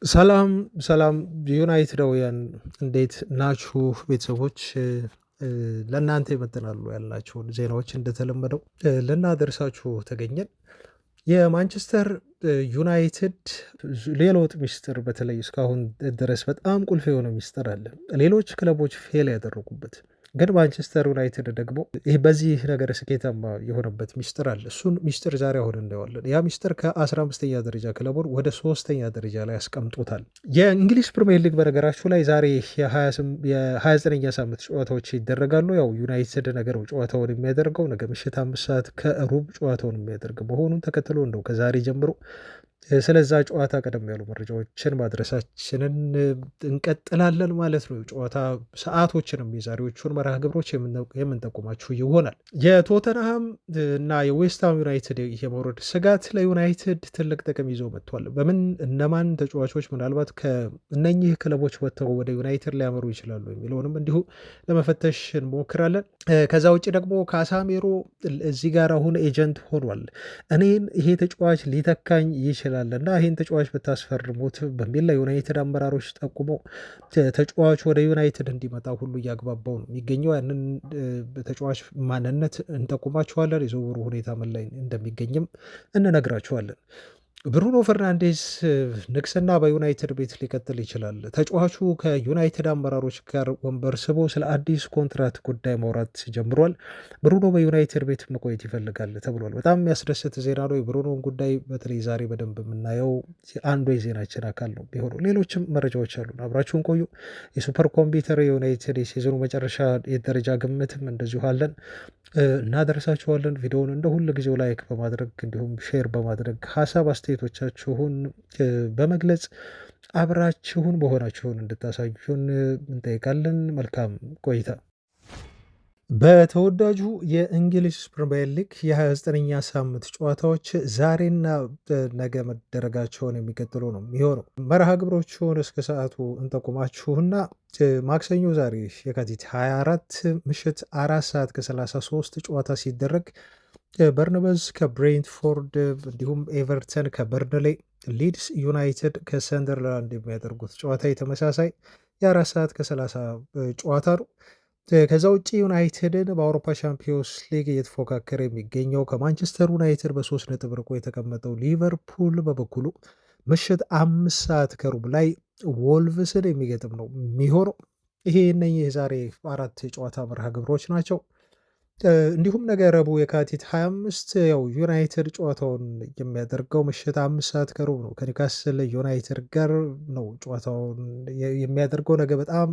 ሰላም ሰላም ዩናይትዳውያን እንዴት ናችሁ? ቤተሰቦች ለእናንተ ይመጥናሉ ያልናቸውን ዜናዎች እንደተለመደው ልናደርሳችሁ ተገኘን። የማንቸስተር ዩናይትድ ሌሎጥ ሚስጥር በተለይ እስካሁን ድረስ በጣም ቁልፍ የሆነ ሚስጥር አለ። ሌሎች ክለቦች ፌል ያደረጉበት ግን ማንቸስተር ዩናይትድ ደግሞ ይህ በዚህ ነገር ስኬታማ የሆነበት ሚስጥር አለ። እሱን ሚስጥር ዛሬ አሁን እናየዋለን። ያ ሚስጥር ከ15ኛ ደረጃ ክለቡን ወደ 3ኛ ደረጃ ላይ ያስቀምጦታል። የእንግሊዝ ፕሪሚየር ሊግ በነገራችሁ ላይ ዛሬ የ29ኛ ሳምንት ጨዋታዎች ይደረጋሉ። ያው ዩናይትድ ነገር ጨዋታውን የሚያደርገው ነገ ምሽት 5 ሰዓት ከሩብ ጨዋታውን የሚያደርግ መሆኑን ተከትሎ እንደው ከዛሬ ጀምሮ ስለዛ ጨዋታ ቀደም ያሉ መረጃዎችን ማድረሳችንን እንቀጥላለን ማለት ነው። ጨዋታ ሰዓቶችንም የዛሬዎቹን መርሃ ግብሮች የምንጠቁማችሁ ይሆናል። የቶተንሃም እና የዌስትሃም ዩናይትድ የመውረድ ስጋት ለዩናይትድ ትልቅ ጥቅም ይዞ መጥቷል። በምን እነማን ተጫዋቾች ምናልባት ከእነኚህ ክለቦች ወጥተው ወደ ዩናይትድ ሊያመሩ ይችላሉ የሚለውንም እንዲሁ ለመፈተሽ እንሞክራለን። ከዛ ውጭ ደግሞ ካሳሜሮ እዚህ ጋር አሁን ኤጀንት ሆኗል። እኔን ይሄ ተጫዋች ሊተካኝ ይችላል እና ይህን ተጫዋች ብታስፈርሙት በሚል ለዩናይትድ አመራሮች ጠቁመው ተጫዋች ወደ ዩናይትድ እንዲመጣ ሁሉ እያግባባው ነው የሚገኘው። ያንን ተጫዋች ማንነት እንጠቁማችኋለን። የዝውውሩ ሁኔታ ምን ላይ እንደሚገኝም እንነግራችኋለን። ብሩኖ ፈርናንዴስ ንግስና በዩናይትድ ቤት ሊቀጥል ይችላል። ተጫዋቹ ከዩናይትድ አመራሮች ጋር ወንበር ስቦ ስለ አዲስ ኮንትራት ጉዳይ ማውራት ጀምሯል። ብሩኖ በዩናይትድ ቤት መቆየት ይፈልጋል ተብሏል። በጣም የሚያስደስት ዜና ነው። የብሩኖን ጉዳይ በተለይ ዛሬ በደንብ የምናየው አንዱ የዜናችን አካል ነው። ቢሆኑ ሌሎችም መረጃዎች አሉ። አብራችሁን ቆዩ። የሱፐር ኮምፒውተር የዩናይትድ የሲዝኑ መጨረሻ የደረጃ ግምትም እንደዚሁ አለን እናደርሳችኋለን። ቪዲዮውን እንደ ሁል ጊዜው ላይክ በማድረግ እንዲሁም ሼር በማድረግ ሀሳብ አስተያየቶቻችሁን በመግለጽ አብራችሁን በሆናችሁን እንድታሳዩን እንጠይቃለን። መልካም ቆይታ። በተወዳጁ የእንግሊዝ ፕሪሚየር ሊግ የ29ኛ ሳምንት ጨዋታዎች ዛሬና ነገ መደረጋቸውን የሚቀጥሉ ነው የሚሆነው። መርሃ ግብሮቹን እስከ ሰዓቱ እንጠቁማችሁና ማክሰኞ ዛሬ የካቲት 24 ምሽት 4 ሰዓት ከ33 ጨዋታ ሲደረግ በርንመዝ ከብሬንትፎርድ እንዲሁም ኤቨርተን ከበርንሌ፣ ሊድስ ዩናይትድ ከሰንደርላንድ የሚያደርጉት ጨዋታ የተመሳሳይ የ4 ሰዓት ከ30 ጨዋታ ነው። ከዛ ውጭ ዩናይትድን በአውሮፓ ሻምፒዮንስ ሊግ እየተፎካከረ የሚገኘው ከማንቸስተር ዩናይትድ በ3 ነጥብ ርቆ የተቀመጠው ሊቨርፑል በበኩሉ ምሽት 5 ሰዓት ከሩብ ላይ ወልቭስን የሚገጥም ነው የሚሆነው። ይሄ እነኚህ የዛሬ 4 ጨዋታ መርሃ ግብሮች ናቸው። እንዲሁም ነገ ረቡዕ የካቲት 25 ያው ዩናይትድ ጨዋታውን የሚያደርገው ምሽት 5 ሰዓት ከሩብ ነው። ከኒውካስል ዩናይትድ ጋር ነው ጨዋታውን የሚያደርገው። ነገ በጣም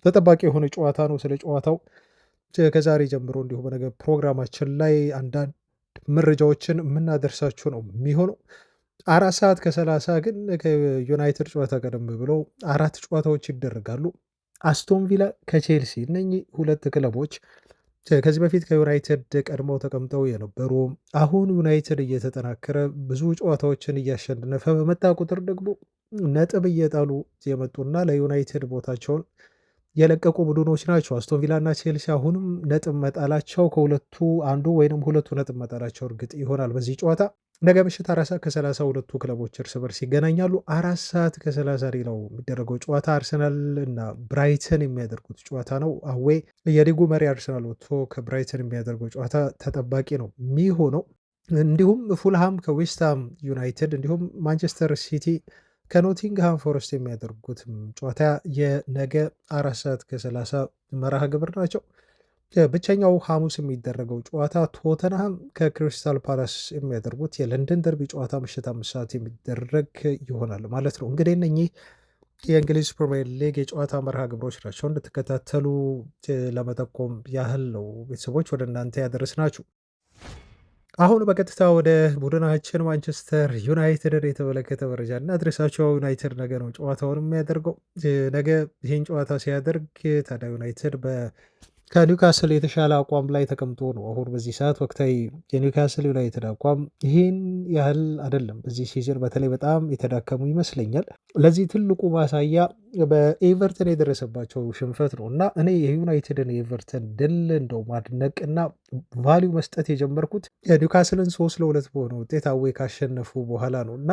ተጠባቂ የሆነ ጨዋታ ነው። ስለ ጨዋታው ከዛሬ ጀምሮ እንዲሁ በነገ ፕሮግራማችን ላይ አንዳንድ መረጃዎችን የምናደርሳችሁ ነው የሚሆነው። 4 ሰዓት ከ30 ግን ከዩናይትድ ጨዋታ ቀደም ብለው 4 ጨዋታዎች ይደረጋሉ። አስቶን ቪላ ከቼልሲ፣ እነኚህ ሁለት ክለቦች ከዚህ በፊት ከዩናይትድ ቀድመው ተቀምጠው የነበሩ አሁን ዩናይትድ እየተጠናከረ ብዙ ጨዋታዎችን እያሸነፈ በመጣ ቁጥር ደግሞ ነጥብ እየጣሉ የመጡና ለዩናይትድ ቦታቸውን የለቀቁ ቡድኖች ናቸው። አስቶን ቪላ እና ቼልሲ አሁንም ነጥብ መጣላቸው ከሁለቱ አንዱ ወይንም ሁለቱ ነጥብ መጣላቸው እርግጥ ይሆናል በዚህ ጨዋታ። ነገ ምሽት 4 ሰዓት ከ30 ሁለቱ ክለቦች እርስ በርስ ይገናኛሉ። 4 ሰዓት ከ30 ሌላው የሚደረገው ጨዋታ አርሰናል እና ብራይተን የሚያደርጉት ጨዋታ ነው። አዌ የሊጉ መሪ አርሰናል ወጥቶ ከብራይተን የሚያደርገው ጨዋታ ተጠባቂ ነው የሚሆነው። እንዲሁም ፉልሃም ከዌስትሃም ዩናይትድ እንዲሁም ማንቸስተር ሲቲ ከኖቲንግሃም ፎረስት የሚያደርጉት ጨዋታ የነገ 4 ሰዓት ከ30 መርሃ ግብር ናቸው። ብቸኛው ሐሙስ የሚደረገው ጨዋታ ቶተንሃም ከክሪስታል ፓላስ የሚያደርጉት የለንደን ደርቢ ጨዋታ ምሽት 5 ሰዓት የሚደረግ ይሆናል ማለት ነው። እንግዲህ እነኚህ የእንግሊዝ ፕሪሚየር ሊግ የጨዋታ መርሃ ግብሮች ናቸው። እንድትከታተሉ ለመጠቆም ያህል ነው ቤተሰቦች ወደ እናንተ ያደረስናችሁ። አሁን በቀጥታ ወደ ቡድናችን ማንቸስተር ዩናይትድን የተመለከተ መረጃ እናድረሳቸው። ዩናይትድ ነገ ነው ጨዋታውን የሚያደርገው። ነገ ይህን ጨዋታ ሲያደርግ ታዲያ ዩናይትድ ከኒውካስል የተሻለ አቋም ላይ ተቀምጦ ነው። አሁን በዚህ ሰዓት ወቅታዊ የኒውካስል ዩናይትድ አቋም ይህን ያህል አይደለም። በዚህ ሲዝን በተለይ በጣም የተዳከሙ ይመስለኛል። ለዚህ ትልቁ ማሳያ በኤቨርተን የደረሰባቸው ሽንፈት ነው እና እኔ የዩናይትድን የኤቨርተን ድል እንደው ማድነቅ እና ቫሊዩ መስጠት የጀመርኩት ኒውካስልን 3-2 በሆነ ውጤት አዌ ካሸነፉ በኋላ ነው እና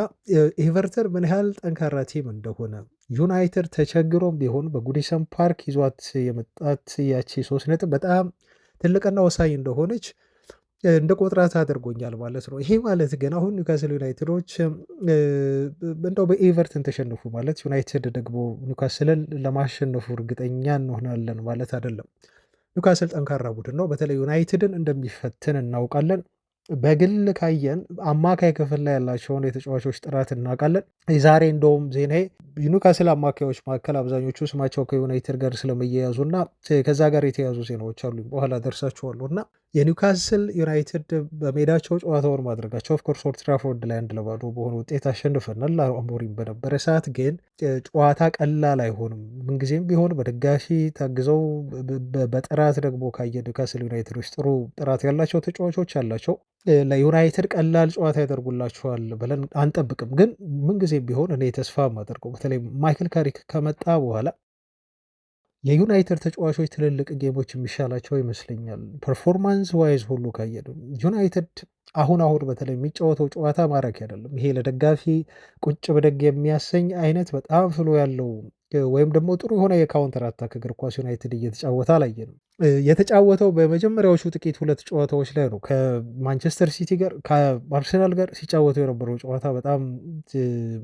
ኤቨርተን ምን ያህል ጠንካራ ቲም እንደሆነ ዩናይትድ ተቸግሮም ቢሆን በጉዲሰን ፓርክ ይዟት የመጣት ያቺ 3 ነጥብ በጣም ትልቅና ወሳኝ እንደሆነች እንደ ቆጥራት አድርጎኛል ማለት ነው። ይሄ ማለት ግን አሁን ኒውካስል ዩናይትዶች እንደው በኤቨርተን ተሸንፉ ማለት ዩናይትድ ደግሞ ኒውካስልን ለማሸነፉ እርግጠኛ እንሆናለን ማለት አይደለም። ኒውካስል ጠንካራ ቡድን ነው። በተለይ ዩናይትድን እንደሚፈትን እናውቃለን። በግል ካየን አማካይ ክፍል ላይ ያላቸውን የተጫዋቾች ጥራት እናውቃለን። ዛሬ እንደውም ዜናዬ ኒውካስል አማካዮች መካከል አብዛኞቹ ስማቸው ከዩናይትድ ጋር ስለመያያዙ እና ከዛ ጋር የተያዙ ዜናዎች አሉ። በኋላ ደርሳችኋለሁ እና የኒውካስል ዩናይትድ በሜዳቸው ጨዋታውን ማድረጋቸው ኦፍኮርስ ኦልድ ትራፎርድ ላይ 1-0 በሆነ ውጤት አሸንፈናል። አሞሪም በነበረ ሰዓት ግን ጨዋታ ቀላል አይሆንም። ምንጊዜም ቢሆን በደጋፊ ታግዘው በጥራት ደግሞ ካየ ኒውካስል ዩናይትዶች ጥሩ ጥራት ያላቸው ተጫዋቾች አላቸው። ለዩናይትድ ቀላል ጨዋታ ያደርጉላቸዋል ብለን አንጠብቅም። ግን ምንጊዜም ቢሆን እኔ ተስፋ የማደርገው በተለይ ማይክል ካሪክ ከመጣ በኋላ የዩናይትድ ተጫዋቾች ትልልቅ ጌሞች የሚሻላቸው ይመስለኛል። ፐርፎርማንስ ዋይዝ ሁሉ ካየን ዩናይትድ አሁን በተለይ የሚጫወተው ጨዋታ ማራኪ አይደለም። ይሄ ለደጋፊ ቁጭ ብድግ የሚያሰኝ አይነት በጣም ፍሎ ያለው ወይም ደግሞ ጥሩ የሆነ የካውንተር አታክ እግር ኳስ ዩናይትድ እየተጫወተ አላየንም። የተጫወተው በመጀመሪያዎቹ ጥቂት 2 ጨዋታዎች ላይ ነው። ከማንቸስተር ሲቲ ጋር ከአርሰናል ጋር ሲጫወቱ የነበረው ጨዋታ በጣም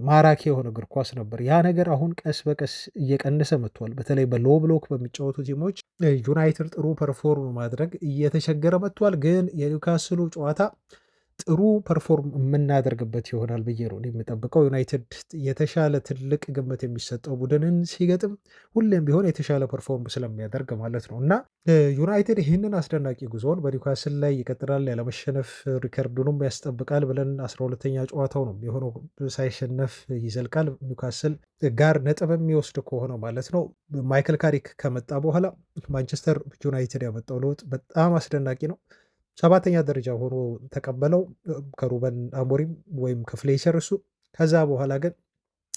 ማራኪ የሆነ እግር ኳስ ነበር። ያ ነገር አሁን ቀስ በቀስ እየቀነሰ መጥቷል። በተለይ በሎ ብሎክ በሚጫወቱ ቲሞች ዩናይትድ ጥሩ ፐርፎርም ማድረግ እየተቸገረ መጥቷል። ግን የኒውካስሉ ጨዋታ ጥሩ ፐርፎርም የምናደርግበት ይሆናል ብዬ ነው የምጠብቀው። ዩናይትድ የተሻለ ትልቅ ግምት የሚሰጠው ቡድንን ሲገጥም ሁሌም ቢሆን የተሻለ ፐርፎርም ስለሚያደርግ ማለት ነው እና ዩናይትድ ይህንን አስደናቂ ጉዞውን በኒውካስል ላይ ይቀጥላል፣ ያለመሸነፍ ሪከርዱንም ያስጠብቃል ብለን 12ኛ ጨዋታው ነው የሆነው ሳይሸነፍ ይዘልቃል። ኒውካስል ጋር ነጥብ የሚወስድ ከሆነ ማለት ነው። ማይክል ካሪክ ከመጣ በኋላ ማንቸስተር ዩናይትድ ያመጣው ለውጥ በጣም አስደናቂ ነው። 7ኛ ደረጃ ሆኖ ተቀበለው ከሩበን አሞሪም ወይም ከፍሌቸር እሱ። ከዛ በኋላ ግን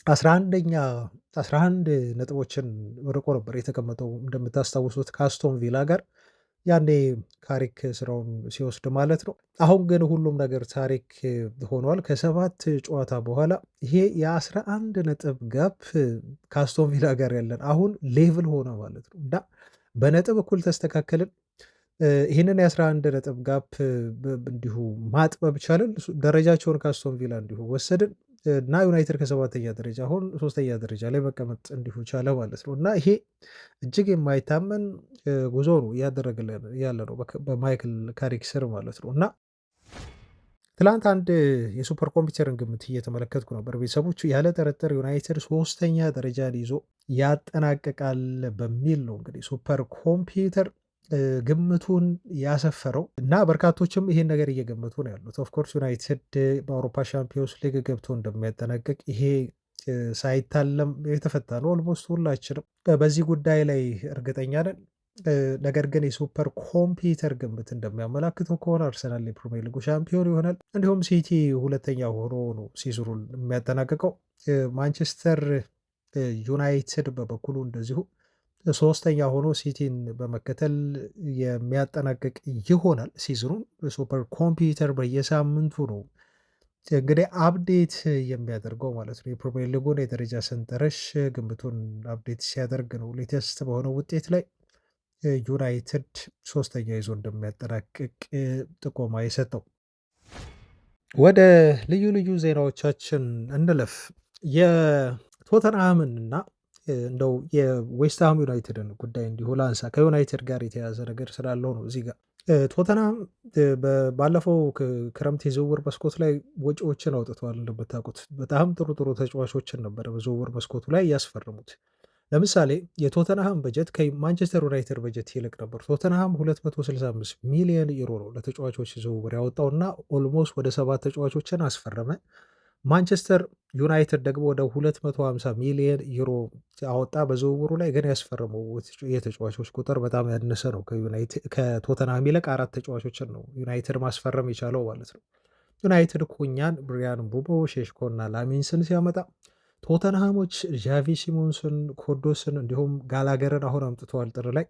11 ነጥቦችን ርቆ ነበር የተቀመጠው እንደምታስታውሱት ከአስቶን ቪላ ጋር ያኔ ካሪክ ስራውን ሲወስድ ማለት ነው። አሁን ግን ሁሉም ነገር ታሪክ ሆኗል። ከ7 ጨዋታ በኋላ ይሄ የ11 ነጥብ ጋፕ ከአስቶን ቪላ ጋር ያለን አሁን ሌቭል ሆነ ማለት ነው እና በነጥብ እኩል ተስተካከልን። ይህንን የ11 ነጥብ ጋፕ እንዲሁ ማጥበብ ቻልን። ደረጃቸውን ከአስቶን ቪላ እንዲሁ ወሰድን እና ዩናይትድ ከ7ኛ ደረጃ አሁን 3ኛ ደረጃ ላይ መቀመጥ እንዲሁ ቻለ ማለት ነው እና ይሄ እጅግ የማይታመን ጉዞ ነው እያደረገልን ያለ ነው በማይክል ካሪክ ስር ማለት ነው እና ትላንት አንድ የሱፐር ኮምፒውተርን ግምት እየተመለከትኩ ነበር። ቤተሰቦቹ ያለ ጥርጥር ዩናይትድ 3ኛ ደረጃን ይዞ ያጠናቅቃል በሚል ነው እንግዲህ ሱፐር ኮምፒውተር ግምቱን ያሰፈረው እና በርካቶችም ይሄን ነገር እየገመቱ ነው ያሉት። ኦፍኮርስ ዩናይትድ በአውሮፓ ሻምፒዮንስ ሊግ ገብቶ እንደሚያጠናቅቅ ይሄ ሳይታለም የተፈታ ነው። ኦልሞስት ሁላችንም በዚህ ጉዳይ ላይ እርግጠኛ ነን። ነገር ግን የሱፐር ኮምፒውተር ግምት እንደሚያመላክተው ከሆነ አርሰናል የፕሪሚየር ሊጉ ሻምፒዮን ይሆናል። እንዲሁም ሲቲ 2ኛ ሆኖ ነው ሲዝኑን የሚያጠናቅቀው። ማንቸስተር ዩናይትድ በበኩሉ እንደዚሁ 3ኛ ሆኖ ሲቲን በመከተል የሚያጠናቅቅ ይሆናል ሲዝኑን። ሱፐር ኮምፒውተር በየሳምንቱ ነው እንግዲህ አፕዴት የሚያደርገው ማለት ነው። የፕሪሚየር ሊጉን የደረጃ ሰንጠረዥ ግምቱን አፕዴት ሲያደርግ ነው ሌተስት በሆነው ውጤት ላይ ዩናይትድ 3ኛ ይዞ እንደሚያጠናቅቅ ጥቆማ የሰጠው። ወደ ልዩ ልዩ ዜናዎቻችን እንለፍ። የቶተንሃምን እና እንደው የዌስትሃም ዩናይትድን ጉዳይ እንዲሁ ላንሳ። ከዩናይትድ ጋር የተያዘ ነገር ስላለው ነው እዚህ ጋር። ቶተንሃም ባለፈው ክረምት የዝውውር መስኮት ላይ ወጪዎችን አውጥተዋል። እንደምታውቁት በጣም ጥሩ ጥሩ ተጫዋቾችን ነበረ በዝውውር መስኮቱ ላይ ያስፈርሙት። ለምሳሌ የቶተንሃም በጀት ከማንቸስተር ዩናይትድ በጀት ይልቅ ነበር። ቶተንሃም 265 ሚሊዮን ዩሮ ነው ለተጫዋቾች ዝውውር ያወጣውና ኦልሞስት ወደ 7 ተጫዋቾችን አስፈረመ። ማንቸስተር ዩናይትድ ደግሞ ወደ 250 ሚሊዮን ዩሮ አወጣ በዝውውሩ ላይ። ግን ያስፈረመው የተጫዋቾች ቁጥር በጣም ያነሰ ነው። ከቶተንሃም ይልቅ 4 ተጫዋቾችን ነው ዩናይትድ ማስፈረም የቻለው ማለት ነው። ዩናይትድ ኩኛን፣ ብሪያን ቡሞ፣ ሼሽኮና ላሚንስን ሲያመጣ ቶተንሃሞች ዣቪ ሲሞንስን፣ ኮርዶስን እንዲሁም ጋላገርን አሁን አምጥተዋል ጥር ላይ።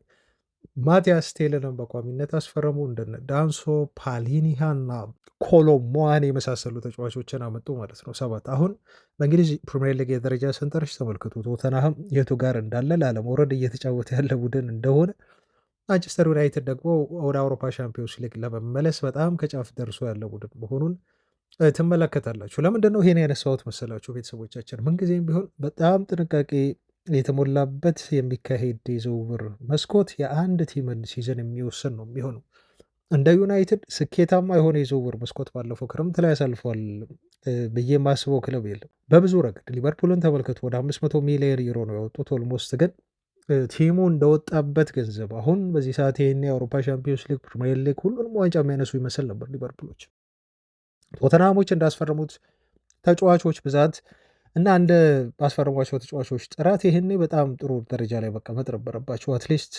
ማቲያስ ቴልንም በቋሚነት አስፈረሙ። እንደነ ዳንሶ ፓሊኒሃና ኮሎሞዋን የመሳሰሉ ተጫዋቾችን አመጡ ማለት ነው። 7 አሁን በእንግሊዝ ፕሪሚየር ሊግ የደረጃ ሰንጠረዥ ተመልክቱ። ቶተንሃም የቱ ጋር እንዳለ ላለመውረድ እየተጫወተ ያለ ቡድን እንደሆነ፣ ማንቸስተር ዩናይትድ ደግሞ ወደ አውሮፓ ሻምፒዮንስ ሊግ ለመመለስ በጣም ከጫፍ ደርሶ ያለ ቡድን መሆኑን ትመለከታላችሁ። ለምንድን ነው ይሄን ያነሳሁት መሰላችሁ ቤተሰቦቻችን? ምንጊዜም ቢሆን በጣም ጥንቃቄ የተሞላበት የሚካሄድ የዝውውር መስኮት የአንድ ቲምን ሲዝን የሚወስን ነው የሚሆነው። እንደ ዩናይትድ ስኬታማ የሆነ የዝውውር መስኮት ባለፈው ክረምት ላይ ያሳልፏል ብዬ የማስበው ክለብ የለም። በብዙ ረገድ ሊቨርፑልን ተመልከቱ። ወደ 500 ሚሊዮን ዩሮ ነው ያወጡት። ኦልሞስት ግን ቲሙ እንደወጣበት ገንዘብ አሁን በዚህ ሰዓት ይህን የአውሮፓ ሻምፒዮንስ ሊግ፣ ፕሪሚየር ሊግ ሁሉንም ዋንጫ የሚያነሱ ይመስል ነበር ሊቨርፑሎች። ቶተንሃሞች እንዳስፈረሙት ተጫዋቾች ብዛት እና እንደ ባስፈረሟቸው ተጫዋቾች ጥራት ይህኔ በጣም ጥሩ ደረጃ ላይ መቀመጥ ነበረባቸው። አትሊስት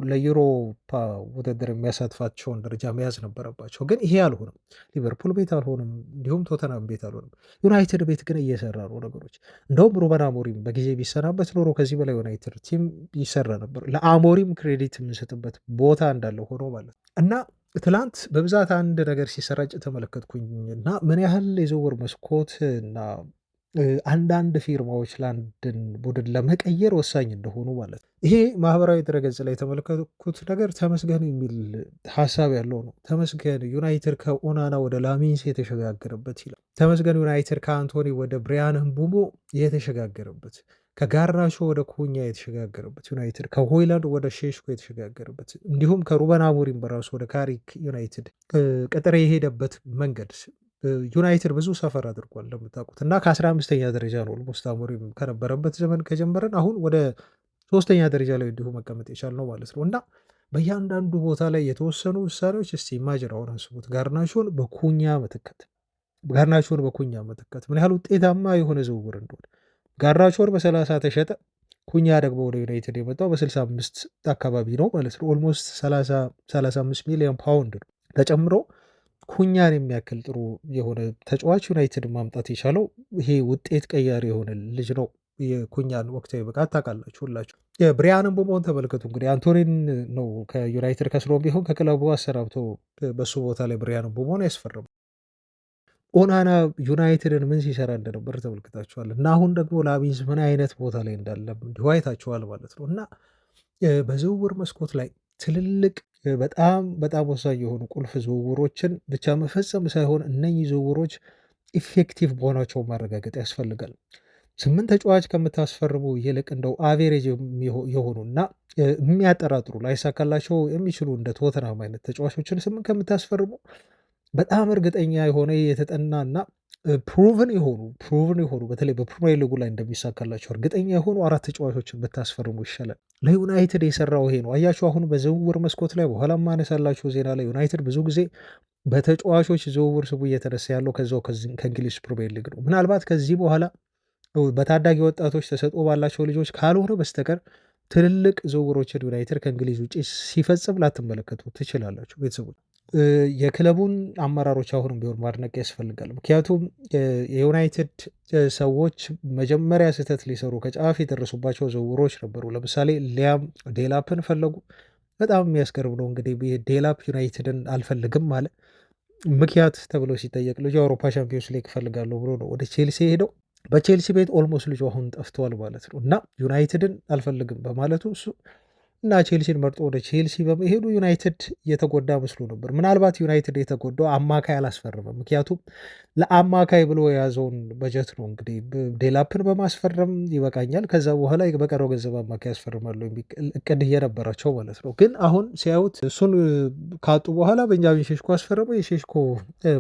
ለዩሮፓ ውድድር የሚያሳትፋቸውን ደረጃ መያዝ ነበረባቸው። ግን ይሄ አልሆነም። ሊቨርፑል ቤት አልሆነም፣ እንዲሁም ቶተናም ቤት አልሆነም። ዩናይትድ ቤት ግን እየሰራ ነው ነገሮች። እንደውም ሩበን አሞሪም በጊዜ ቢሰናበት ኖሮ ከዚህ በላይ ዩናይትድ ቲም ይሰራ ነበር። ለአሞሪም ክሬዲት የምንሰጥበት ቦታ እንዳለ ሆኖ ማለት እና ትላንት በብዛት አንድ ነገር ሲሰራጭ ተመለከትኩኝ እና ምን ያህል የዝውውር መስኮት እና አንዳንድ ፊርማዎች ለአንድን ቡድን ለመቀየር ወሳኝ እንደሆኑ ማለት ነው። ይሄ ማህበራዊ ድረገጽ ላይ የተመለከትኩት ነገር ተመስገን የሚል ሀሳብ ያለው ነው። ተመስገን ዩናይትድ ከኦናና ወደ ላሚንስ የተሸጋገረበት ይላል። ተመስገን ዩናይትድ ከአንቶኒ ወደ ብሪያን ምቡሞ የተሸጋገረበት፣ ከጋርናቾ ወደ ኩኛ የተሸጋገረበት ዩናይትድ፣ ከሆይላንድ ወደ ሼሽኮ የተሸጋገረበት፣ እንዲሁም ከሩበን አሞሪም በራሱ ወደ ካሪክ ዩናይትድ ቅጥር የሄደበት መንገድ ዩናይትድ ብዙ ሰፈር አድርጓል እንደምታውቁት እና ከ15ኛ ደረጃ ነው ኦልሞስት አሞሪም ከነበረበት ዘመን ከጀመረን አሁን ወደ 3ኛ ደረጃ ላይ እንዲሁ መቀመጥ የቻልነው ማለት ነው። እና በእያንዳንዱ ቦታ ላይ የተወሰኑ ውሳኔዎች እስቲ ኢማጅን አሁን አንስቡት። ጋርናቾን በኩኛ መተካት ምን ያህል ውጤታማ የሆነ ዝውውር እንደሆነ። ጋርናቾን በ30 ተሸጠ። ኩኛ ደግሞ ወደ ዩናይትድ የመጣው በ65 አካባቢ ነው ማለት ነው። ኦልሞስት 35 ሚሊዮን ፓውንድ ነው ተጨምሮ ኩኛን የሚያክል ጥሩ የሆነ ተጫዋች ዩናይትድ ማምጣት የቻለው ይሄ ውጤት ቀያሪ የሆነ ልጅ ነው። የኩኛን ወቅታዊ ብቃት ታውቃላችሁ ሁላችሁ። የብሪያንን ቡሞን ተመልከቱ እንግዲህ። አንቶኒን ነው ከዩናይትድ ከስሮ ቢሆን ከክለቡ አሰራብቶ በሱ ቦታ ላይ ብሪያንን ቡሞን ያስፈረሙ። ኦናና ዩናይትድን ምን ሲሰራ እንደነበር ተመልክታችኋል። እና አሁን ደግሞ ላሚንስ ምን አይነት ቦታ ላይ እንዳለ እንዲሁ አይታችኋል ማለት ነው። እና በዝውውር መስኮት ላይ ትልልቅ በጣም በጣም ወሳኝ የሆኑ ቁልፍ ዝውውሮችን ብቻ መፈጸም ሳይሆን እነኚህ ዝውውሮች ኢፌክቲቭ መሆናቸው ማረጋገጥ ያስፈልጋል። 8 ተጫዋች ከምታስፈርሙ ይልቅ እንደው አቬሬጅ የሆኑ እና የሚያጠራጥሩ ላይሳካላቸው የሚችሉ እንደ ቶተንሃም አይነት ተጫዋቾችን 8 ከምታስፈርሙ በጣም እርግጠኛ የሆነ የተጠናና ፕሩቭን የሆኑ በተለይ በፕሪሚየር ሊጉ ላይ እንደሚሳካላቸው እርግጠኛ የሆኑ 4 ተጫዋቾችን ብታስፈርሙ ይሻላል። ለዩናይትድ የሰራው ይሄ ነው። አያችሁ አሁን በዝውውር መስኮት ላይ በኋላ ማነሳላችሁ ዜና ላይ ዩናይትድ ብዙ ጊዜ በተጫዋቾች ዝውውር ስሙ እየተነሳ ያለው ከዛው ከእንግሊዝ ፕሪሚየር ሊግ ነው። ምናልባት ከዚህ በኋላ በታዳጊ ወጣቶች ተሰጥኦ ባላቸው ልጆች ካልሆነ በስተቀር ትልልቅ ዝውውሮችን ዩናይትድ ከእንግሊዝ ውጭ ሲፈጽም ላትመለከቱ ትችላላችሁ ቤተሰቦች። የክለቡን አመራሮች አሁንም ቢሆን ማድነቅ ያስፈልጋል። ምክንያቱም የዩናይትድ ሰዎች መጀመሪያ ስህተት ሊሰሩ ከጫፍ የደረሱባቸው ዝውውሮች ነበሩ። ለምሳሌ ሊያም ዴላፕን ፈለጉ። በጣም የሚያስገርም ነው እንግዲህ ዴላፕ ዩናይትድን አልፈልግም አለ። ምክንያት ተብሎ ሲጠየቅ ልጁ የአውሮፓ ሻምፒዮንስ ሊግ እፈልጋለሁ ብሎ ነው ወደ ቼልሲ ሄደው። በቼልሲ ቤት ኦልሞስት ልጁ አሁን ጠፍተዋል ማለት ነው እና ዩናይትድን አልፈልግም በማለቱ እሱ እና ቼልሲን መርጦ ወደ ቼልሲ በመሄዱ ዩናይትድ የተጎዳ መስሎ ነበር። ምናልባት ዩናይትድ የተጎዳው አማካይ አላስፈረመም። ምክንያቱም ለአማካይ ብሎ የያዘውን በጀት ነው እንግዲህ ዴላፕን በማስፈረም ይበቃኛል፣ ከዛ በኋላ በቀረው ገንዘብ አማካይ ያስፈርማሉ እቅድ እየነበራቸው ማለት ነው። ግን አሁን ሲያዩት እሱን ካጡ በኋላ ቤንጃሚን ሼሽኮ አስፈረሙ። የሼሽኮ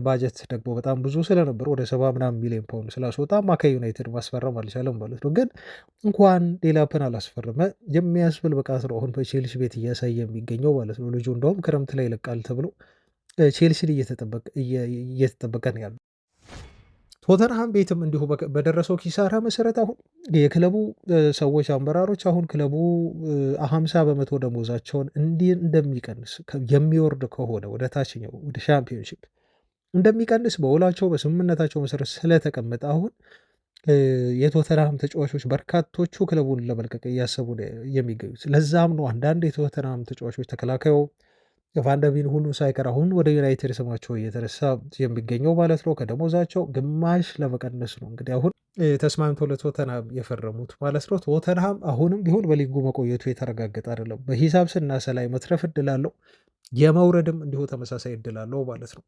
ባጀት ደግሞ በጣም ብዙ ስለነበር ወደ 70 ምናምን ሚሊዮን ፓውንድ ስላስወጣ አማካይ ዩናይትድ ማስፈረም አልቻለም ማለት ነው። ግን እንኳን ዴላፕን አላስፈረመ የሚያስብል ብቃት ነው አሁን በቼልሲ ቤት እያሳየ የሚገኘው ማለት ነው። ልጁ እንደውም ክረምት ላይ ይለቃል ተብሎ ቼልሲን እየተጠበቀ ነው ያለው። ቶተንሃም ቤትም እንዲሁ በደረሰው ኪሳራ መሰረት አሁን የክለቡ ሰዎች አመራሮች አሁን ክለቡ 50 በመቶ ደሞዛቸውን እንደሚቀንስ የሚወርድ ከሆነ ወደ ታችኛው ወደ ሻምፒዮንሺፕ እንደሚቀንስ በውላቸው በስምምነታቸው መሰረት ስለተቀመጠ አሁን የቶተንሃም ተጫዋቾች በርካቶቹ ክለቡን ለመልቀቅ እያሰቡ የሚገኙት። ለዛም ነው አንዳንድ የቶተንሃም ተጫዋቾች ተከላካዩ ቫንደቢን ሁሉ ሳይቀር አሁን ወደ ዩናይትድ ስማቸው እየተነሳ የሚገኘው ማለት ነው። ከደሞዛቸው ግማሽ ለመቀነስ ነው እንግዲህ አሁን ተስማምተው ለቶተንሃም የፈረሙት ማለት ነው። ቶተንሃም አሁንም ቢሆን በሊጉ መቆየቱ የተረጋገጠ አይደለም። በሂሳብ ስናሰላይ መትረፍ እድል አለው፣ የመውረድም እንዲሁ ተመሳሳይ እድል አለው ማለት ነው።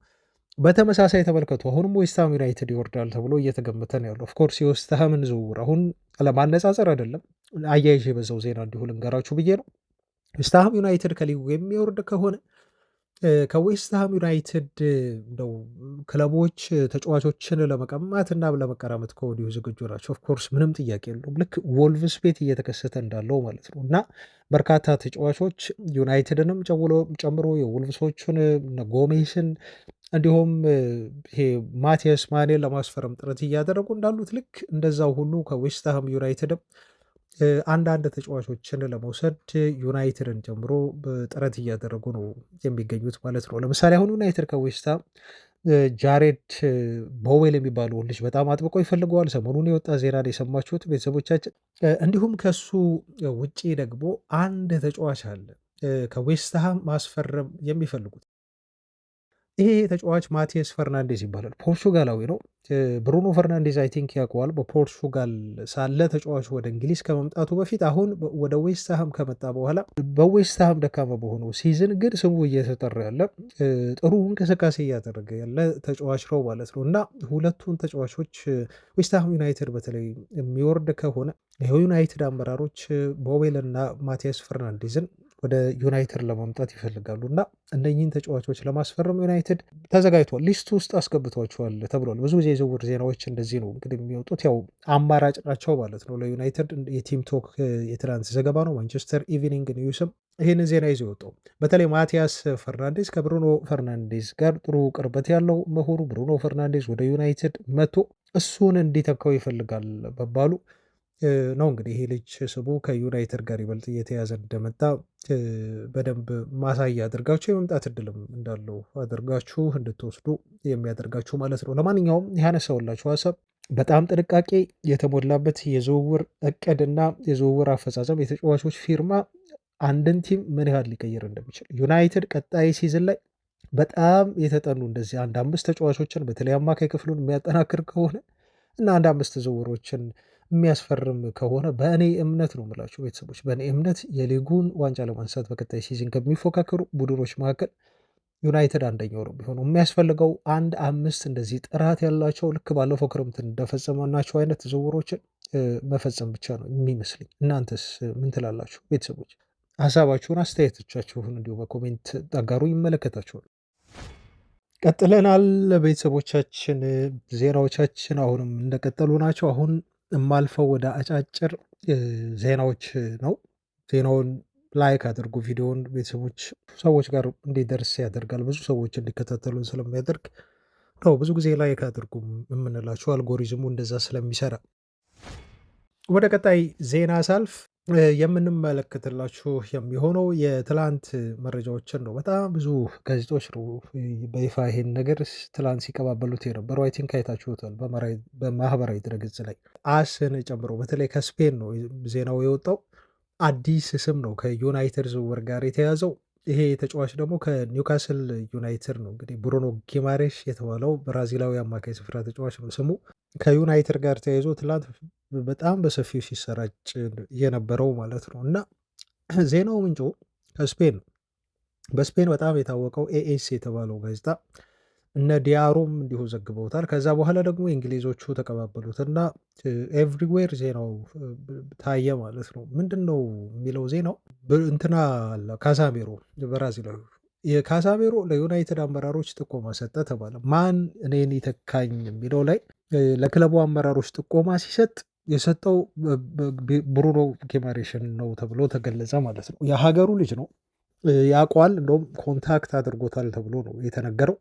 በተመሳሳይ ተመልከቱ፣ አሁንም ዌስትሃም ዩናይትድ ይወርዳል ተብሎ እየተገመተ ነው ያለው። ኦፍኮርስ የዌስትሃምን ዝውውር አሁን ለማነጻጸር አይደለም፣ አያይዤ የበዛው ዜና እንዲሁ ልንገራችሁ ብዬ ነው። ዌስትሃም ዩናይትድ ከሊጉ የሚወርድ ከሆነ ከዌስትሃም ዩናይትድ እንደው ክለቦች ተጫዋቾችን ለመቀማት እና ለመቀራመት ከወዲሁ ዝግጁ ናቸው። ኦፍኮርስ ምንም ጥያቄ የለውም። ልክ ወልቭስ ቤት እየተከሰተ እንዳለው ማለት ነው። እና በርካታ ተጫዋቾች ዩናይትድንም ጨምሮ የወልቭሶቹን ጎሜስን እንዲሁም ይሄ ማቲያስ ማኔን ለማስፈረም ጥረት እያደረጉ እንዳሉት ልክ እንደዛው ሁሉ ከዌስትሃም ዩናይትድም አንዳንድ ተጫዋቾችን ለመውሰድ ዩናይትድን ጨምሮ ጥረት እያደረጉ ነው የሚገኙት ማለት ነው። ለምሳሌ አሁን ዩናይትድ ከዌስትሃም ጃሬድ ቦዌል የሚባለው ልጅ በጣም አጥብቆ ይፈልገዋል። ሰሞኑን የወጣ ዜና የሰማችሁት ቤተሰቦቻችን። እንዲሁም ከሱ ውጪ ደግሞ አንድ ተጫዋች አለ ከዌስትሃም ማስፈረም የሚፈልጉት። ይሄ ተጫዋች ማቲያስ ፈርናንዴዝ ይባላል። ፖርቹጋላዊ ነው። ብሩኖ ፈርናንዴዝ አይ ቲንክ ያውቀዋል። በፖርቹጋል ሳለ ተጫዋቹ ወደ እንግሊዝ ከመምጣቱ በፊት አሁን ወደ ዌስትሃም ከመጣ በኋላ በዌስትሃም ደካማ በሆነው ሲዝን ግን ስሙ እየተጠራ ያለ ጥሩ እንቅስቃሴ እያደረገ ያለ ተጫዋች ነው ማለት ነው። እና ሁለቱን ተጫዋቾች ዌስትሃም ዩናይትድ በተለይ የሚወርድ ከሆነ የዩናይትድ አመራሮች ቦዌል እና ማቲያስ ፈርናንዴዝን ወደ ዩናይትድ ለማምጣት ይፈልጋሉ እና እነኚህን ተጫዋቾች ለማስፈረም ዩናይትድ ተዘጋጅቷል፣ ሊስት ውስጥ አስገብቷቸዋል ተብሏል። ብዙ ጊዜ የዝውውር ዜናዎች እንደዚህ ነው እንግዲህ የሚወጡት፣ ያው አማራጭ ናቸው ማለት ነው ለዩናይትድ። የቲም ቶክ የትናንት ዘገባ ነው። ማንቸስተር ኢቪኒንግ ኒውስም ይህንን ዜና ይዞ የወጣው በተለይ ማቲያስ ፈርናንዴዝ ከብሩኖ ፈርናንዴዝ ጋር ጥሩ ቅርበት ያለው መሆኑ ብሩኖ ፈርናንዴዝ ወደ ዩናይትድ መጥቶ እሱን እንዲተካው ይፈልጋል መባሉ ነው። እንግዲህ ይሄ ልጅ ስሙ ከዩናይትድ ጋር ይበልጥ እየተያዘ እንደመጣ በደንብ ማሳያ አድርጋችሁ የመምጣት እድልም እንዳለው አድርጋችሁ እንድትወስዱ የሚያደርጋችሁ ማለት ነው። ለማንኛውም ያነሳውላችሁ ሀሳብ በጣም ጥንቃቄ የተሞላበት የዝውውር እቅድና የዝውውር አፈጻጸም፣ የተጫዋቾች ፊርማ አንድን ቲም ምን ያህል ሊቀይር እንደሚችል ዩናይትድ ቀጣይ ሲዝን ላይ በጣም የተጠኑ እንደዚህ አንድ 5 ተጫዋቾችን በተለይ አማካይ ክፍሉን የሚያጠናክር ከሆነ እና አንድ 5 ዝውውሮችን የሚያስፈርም ከሆነ በእኔ እምነት ነው የምላችሁ ቤተሰቦች፣ በእኔ እምነት የሊጉን ዋንጫ ለማንሳት በቀጣይ ሲዝን ከሚፎካከሩ ቡድኖች መካከል ዩናይትድ አንደኛው ነው የሚሆነው። የሚያስፈልገው 5 እንደዚህ ጥራት ያላቸው ልክ ባለፈው ክረምት እንደፈጸመናቸው አይነት ዝውውሮችን መፈጸም ብቻ ነው የሚመስለኝ። እናንተስ ምን ትላላችሁ ቤተሰቦች? ሀሳባችሁን አስተያየቶቻችሁን እንዲሁ በኮሜንት አጋሩ። ይመለከታችኋል። ቀጥለናል ቤተሰቦቻችን። ዜናዎቻችን አሁንም እንደቀጠሉ ናቸው። አሁን የማልፈው ወደ አጫጭር ዜናዎች ነው። ዜናውን ላይክ አድርጉ። ቪዲዮውን ቤተሰቦች ሰዎች ጋር እንዲደርስ ያደርጋል። ብዙ ሰዎች እንዲከታተሉን ስለሚያደርግ ነው ብዙ ጊዜ ላይክ አድርጉ የምንላችሁ፣ አልጎሪዝሙ እንደዛ ስለሚሰራ። ወደ ቀጣይ ዜና ሳልፍ የምንመለከትላችሁ የሚሆነው የትላንት መረጃዎችን ነው። በጣም ብዙ ጋዜጦች ነው በይፋ ይሄን ነገር ትላንት ሲቀባበሉት የነበረው። አይ ቲንክ አይታችሁታል በማህበራዊ ድረገጽ ላይ አስን ጨምሮ በተለይ ከስፔን ነው ዜናው የወጣው። አዲስ ስም ነው ከዩናይትድ ዝውውር ጋር የተያዘው። ይሄ ተጫዋች ደግሞ ከኒውካስል ዩናይትድ ነው። እንግዲህ ብሩኖ ጊማሬሽ የተባለው ብራዚላዊ አማካይ ስፍራ ተጫዋች ነው ስሙ። ከዩናይትድ ጋር ተያይዞ ትላንት በጣም በሰፊው ሲሰራጭ የነበረው ማለት ነው። እና ዜናው ምንጩ ከስፔን ነው። በስፔን በጣም የታወቀው ኤኤስ የተባለው ጋዜጣ እነ ዲያሮም እንዲሁ ዘግበውታል። ከዛ በኋላ ደግሞ የእንግሊዞቹ ተቀባበሉትና ኤቭሪዌር ዜናው ታየ ማለት ነው። ምንድን ነው የሚለው ዜናው? እንትና ካሳሜሮ ብራዚላዊ የካሳሜሮ ለዩናይትድ አመራሮች ጥቆማ ሰጠ ተባለ። ማን እኔን ይተካኝ የሚለው ላይ ለክለቡ አመራሮች ጥቆማ ሲሰጥ የሰጠው ብሩኖ ጊማሬሽን ነው ተብሎ ተገለጸ ማለት ነው። የሀገሩ ልጅ ነው፣ ያውቀዋል፣ እንደውም ኮንታክት አድርጎታል ተብሎ ነው የተነገረው።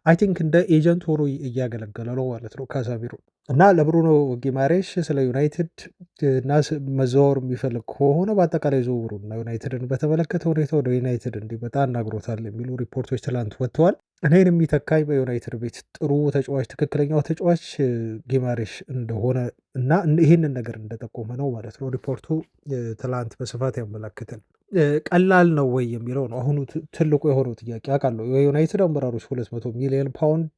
አይ ቲንክ እንደ ኤጀንት ሆኖ እያገለገለ ነው ማለት ነው ካሳሜሮ። እና ለብሩኖ ጊማሬሽ ስለ ዩናይትድ እና መዘዋወር የሚፈልግ ከሆነ በአጠቃላይ ዝውውሩ እና ዩናይትድን በተመለከተ ሁኔታ ወደ ዩናይትድ እንዲመጣ አናግሮታል የሚሉ ሪፖርቶች ትላንት ወጥተዋል። እኔን የሚተካኝ በዩናይትድ ቤት ጥሩ ተጫዋች ትክክለኛው ተጫዋች ጊማሬሽ እንደሆነ እና ይህንን ነገር እንደጠቆመ ነው ማለት ነው ሪፖርቱ ትላንት በስፋት ያመላክተን። ቀላል ነው ወይ የሚለው ነው አሁኑ ትልቁ የሆነው ጥያቄ። አውቃለሁ የዩናይትድ አመራሮች 200 ሚሊዮን ፓውንድ